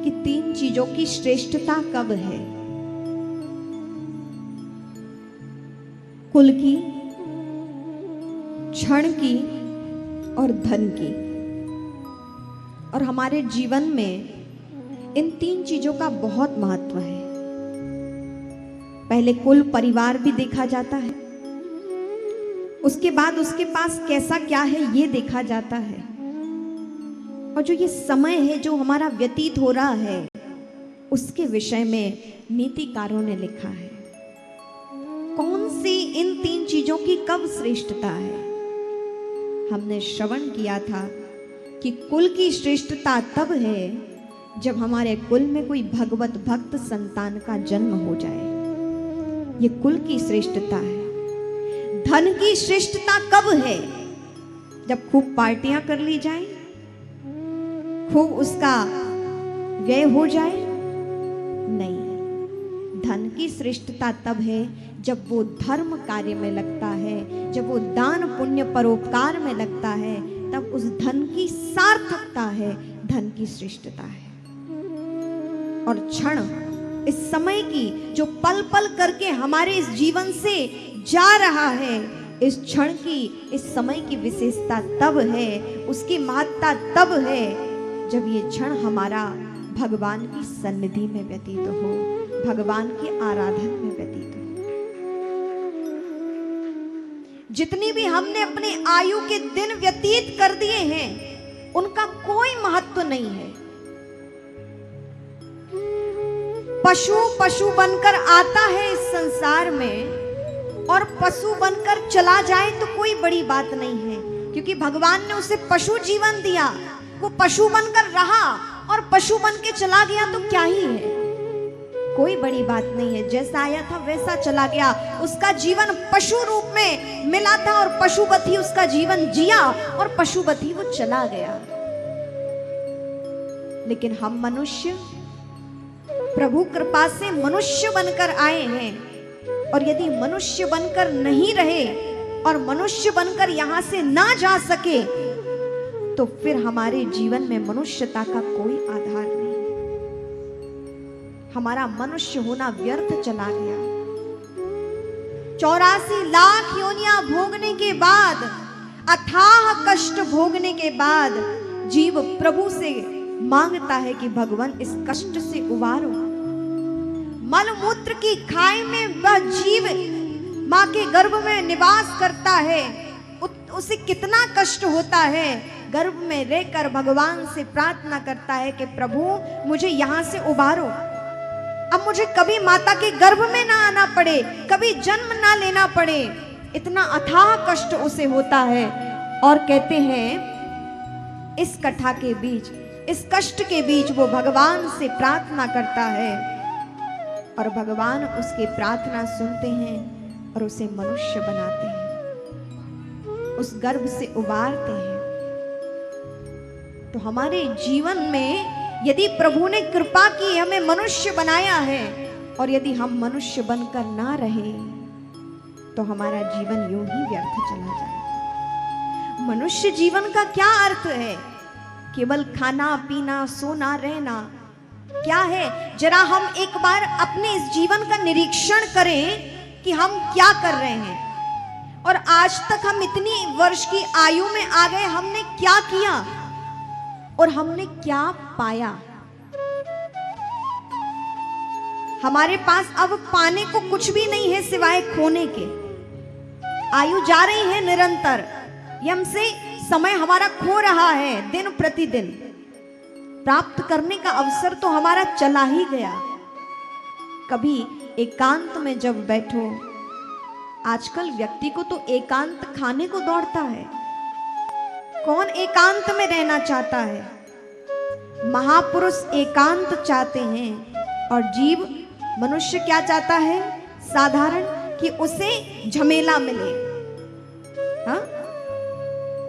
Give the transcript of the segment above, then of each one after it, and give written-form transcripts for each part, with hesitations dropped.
कि 3 चीजों की श्रेष्ठता कब है? कुल की, क्षण की और धन की। और हमारे जीवन में इन 3 चीजों का बहुत महत्व है। पहले कुल परिवार भी देखा जाता है, उसके बाद उसके पास कैसा क्या है ये देखा जाता है, और जो ये समय है जो हमारा व्यतीत हो रहा है उसके विषय में नीतिकारों ने लिखा है। कौन सी इन 3 चीजों की कब श्रेष्ठता है? हमने श्रवण किया था कि कुल की श्रेष्ठता तब है जब हमारे कुल में कोई भगवत भक्त संतान का जन्म हो जाए, ये कुल की श्रेष्ठता है। धन की श्रेष्ठता कब है? जब खूब पार्टियां कर ली जाए, खूब उसका व्यय हो जाए? नहीं, धन की श्रेष्ठता तब है जब वो धर्म कार्य में लगता है, जब वो दान पुण्य परोपकार में लगता है, तब उस धन की सार्थकता है, धन की श्रेष्ठता है। और क्षण, इस समय की जो पल पल करके हमारे इस जीवन से जा रहा है, इस क्षण की, इस समय की विशेषता तब है, उसकी महत्ता तब है जब ये क्षण हमारा भगवान की सन्निधि में व्यतीत हो, भगवान के आराधन में व्यतीत हो। जितनी भी हमने अपने आयु के दिन व्यतीत कर दिए हैं उनका कोई महत्व नहीं है। पशु बनकर आता है इस संसार में और पशु बनकर चला जाए तो कोई बड़ी बात नहीं है, क्योंकि भगवान ने उसे पशु जीवन दिया। वो पशु बनकर रहा और पशु बन के चला गया तो क्या ही है, कोई बड़ी बात नहीं है। जैसा आया था वैसा चला गया। उसका जीवन पशु रूप में मिला था और पशुवत ही उसका जीवन जिया और पशुवत ही वो चला गया। लेकिन हम मनुष्य प्रभु कृपा से मनुष्य बनकर आए हैं, और यदि मनुष्य बनकर नहीं रहे और मनुष्य बनकर यहां से ना जा सके तो फिर हमारे जीवन में मनुष्यता का कोई आधार नहीं। हमारा मनुष्य होना व्यर्थ चला गया। 84 लाख योनियां भोगने के बाद, अथाह कष्ट भोगने के बाद जीव प्रभु से मांगता है कि भगवान इस कष्ट से उबारो। मलमूत्र की खाई में वह जीव मां के गर्भ में निवास करता है, उसे कितना कष्ट होता है। गर्भ में रहकर भगवान से प्रार्थना करता है कि प्रभु मुझे यहां से उबारो, अब मुझे कभी माता के गर्भ में ना आना पड़े, कभी जन्म ना लेना पड़े। इतना अथाह कष्ट उसे होता है। और कहते हैं इस कथा के बीच, इस कष्ट के बीच वो भगवान से प्रार्थना करता है और भगवान उसकी प्रार्थना सुनते हैं और उसे मनुष्य बनाते हैं, उस गर्भ से उबारते हैं। तो हमारे जीवन में यदि प्रभु ने कृपा की, हमें मनुष्य बनाया है, और यदि हम मनुष्य बनकर ना रहे तो हमारा जीवन यूं ही व्यर्थ चला जाएगा। मनुष्य जीवन का क्या अर्थ है? केवल खाना पीना सोना रहना क्या है? जरा हम एक बार अपने इस जीवन का निरीक्षण करें कि हम क्या कर रहे हैं, और आज तक हम इतनी वर्ष की आयु में आ गए, हमने क्या किया और हमने क्या पाया? हमारे पास अब पाने को कुछ भी नहीं है सिवाय खोने के। आयु जा रही है निरंतर, हमसे समय हमारा खो रहा है दिन प्रतिदिन। प्राप्त करने का अवसर तो हमारा चला ही गया। कभी एकांत में जब बैठो, आजकल व्यक्ति को तो एकांत खाने को दौड़ता है। कौन एकांत में रहना चाहता है? महापुरुष एकांत चाहते हैं और जीव मनुष्य क्या चाहता है? साधारण, कि उसे झमेला मिले। हाँ,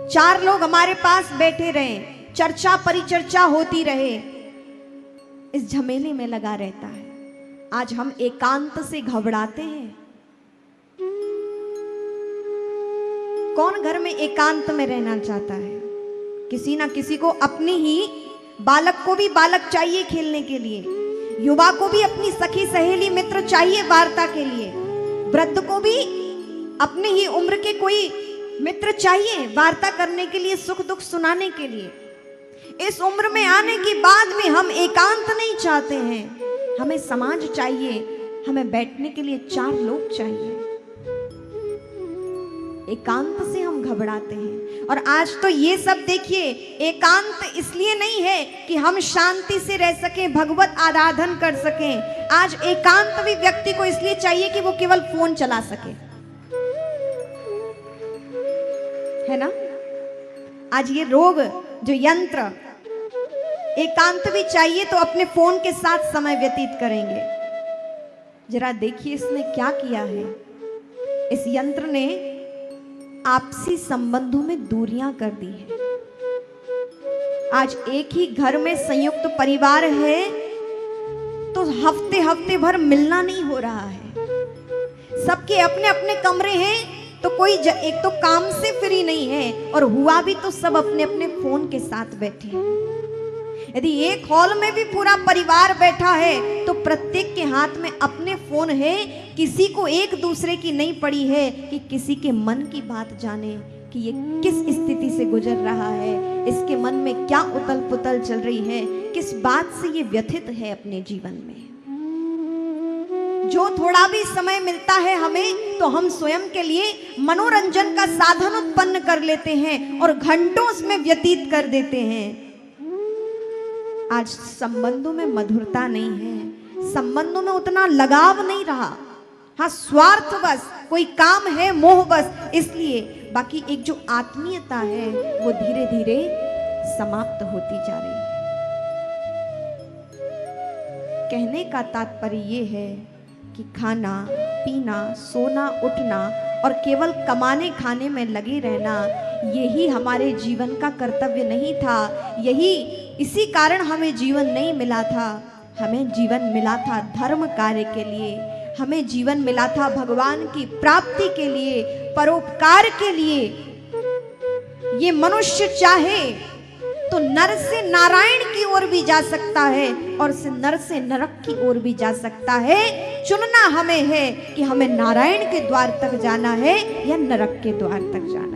4 लोग हमारे पास बैठे रहे, चर्चा परिचर्चा होती रहे, इस झमेले में लगा रहता है। आज हम एकांत से घबराते हैं। कौन घर में एकांत में रहना चाहता है? किसी ना किसी को अपनी ही बालक को भी बालक चाहिए खेलने के लिए, युवा को भी अपनी सखी सहेली मित्र चाहिए वार्ता के लिए, वृद्ध को भी अपने ही उम्र के कोई मित्र चाहिए वार्ता करने के लिए, सुख दुख सुनाने के लिए। इस उम्र में आने के बाद भी हम एकांत नहीं चाहते हैं, हमें समाज चाहिए, हमें बैठने के लिए 4 लोग चाहिए। एकांत से हम घबराते हैं। और आज तो ये सब देखिए, एकांत इसलिए नहीं है कि हम शांति से रह सकें, भगवत आराधन कर सकें। आज एकांत भी व्यक्ति को इसलिए चाहिए कि वो केवल फोन चला सके, है ना। आज ये रोग जो यंत्र, एकांत भी चाहिए तो अपने फोन के साथ समय व्यतीत करेंगे। जरा देखिए इसने क्या किया है। इस यंत्र ने आपसी संबंधों में दूरियां कर दी है। आज एक ही घर में संयुक्त परिवार है तो हफ्ते हफ्ते भर मिलना नहीं हो रहा है। सबके अपने अपने कमरे हैं तो कोई एक तो काम से फ्री नहीं है, और हुआ भी तो सब अपने अपने फोन के साथ बैठे हैं। यदि एक हॉल में भी पूरा परिवार बैठा है तो प्रत्येक के हाथ में अपने फोन है। किसी को एक दूसरे की नहीं पड़ी है कि किसी के मन की बात जाने कि ये किस स्थिति से गुजर रहा है, इसके मन में क्या उतल पुतल चल रही है, किस बात से ये व्यथित है अपने जीवन में। जो थोड़ा भी समय मिलता है हमें तो हम स्वयं के लिए मनोरंजन का साधन उत्पन्न कर लेते हैं और घंटों उसमें व्यतीत कर देते हैं। आज संबंधों में मधुरता नहीं है, संबंधों में उतना लगाव नहीं रहा। हाँ, स्वार्थ बस, कोई काम है, मोह बस, इसलिए बाकी एक जो आत्मीयता है वो धीरे धीरे समाप्त होती जा रही है। कहने का तात्पर्य ये है कि खाना पीना, सोना उठना और केवल कमाने खाने में लगे रहना, यही हमारे जीवन का कर्तव्य नहीं था। इसी कारण हमें जीवन नहीं मिला था। हमें जीवन मिला था धर्म कार्य के लिए, हमें जीवन मिला था भगवान की प्राप्ति के लिए, परोपकार के लिए। ये मनुष्य चाहे तो नर से नारायण की ओर भी जा सकता है और नर से नरक की ओर भी जा सकता है। चुनना हमें है कि हमें नारायण के द्वार तक जाना है या नरक के द्वार तक जाना है।